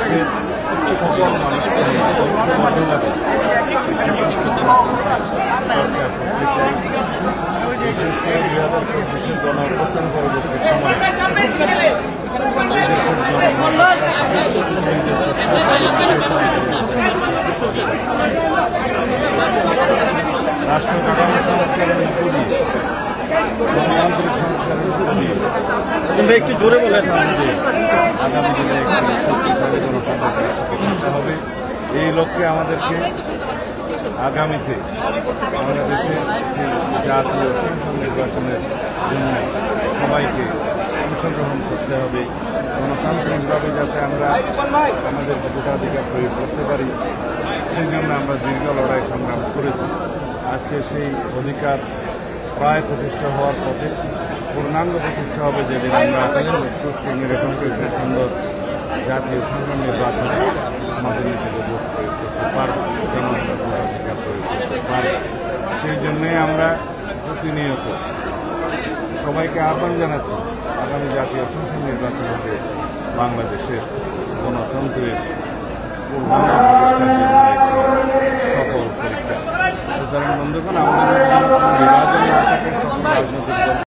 বাংলাদেশের সকল মানুষকে মাধ্যমে চর্চা করতে চাই। বিশেষ করে 2024 গণঅভ্যুত্থান পরবর্তী সময় রাষ্ট্র সংস্কারের উপরই গণতান্ত্রিক সংস্কারের উপরই একটু জোরে বলে আগামী দিনে একটি শক্তিশালী গণতন্ত্র প্রতিষ্ঠা হবে। এই লক্ষ্যে আমাদেরকে আগামীতে আমাদের দেশের জাতীয় সংসদ নির্বাচনের জন্য সবাইকে অংশগ্রহণ করতে হবে। গণতান্ত্রিকভাবে যাতে আমরা আমাদের ভোটাধিকার প্রয়োগ করতে পারি, সেই জন্য আমরা দীর্ঘ লড়াই সংগ্রাম করেছি। আজকে সেই অধিকার প্রায় প্রতিষ্ঠা হওয়ার পথে, পূর্ণাঙ্গ প্রতিষ্ঠা হবে যেদিন আমরা সুষ্ঠু নিরপেক্ষ সুন্দর জাতীয় সংসদ নির্বাচনে আমাদের নিজেদের ভোট প্রয়োগ করতে পারব, জনগণের ভোটাধিকার প্রয়োগ করতে পারব। সেই জন্যই আমরা প্রতিনিয়ত সবাইকে আহ্বান জানাচ্ছি, আগামী জাতীয় সংসদ নির্বাচন হবে বাংলাদেশের গণতন্ত্রের পূর্ণাঙ্গ প্রতিষ্ঠার জন্য একটি সফল পরীক্ষা। সুতরাং বন্ধুগণ, আমাদের নির্বাচনের সকল রাজনৈতিক দল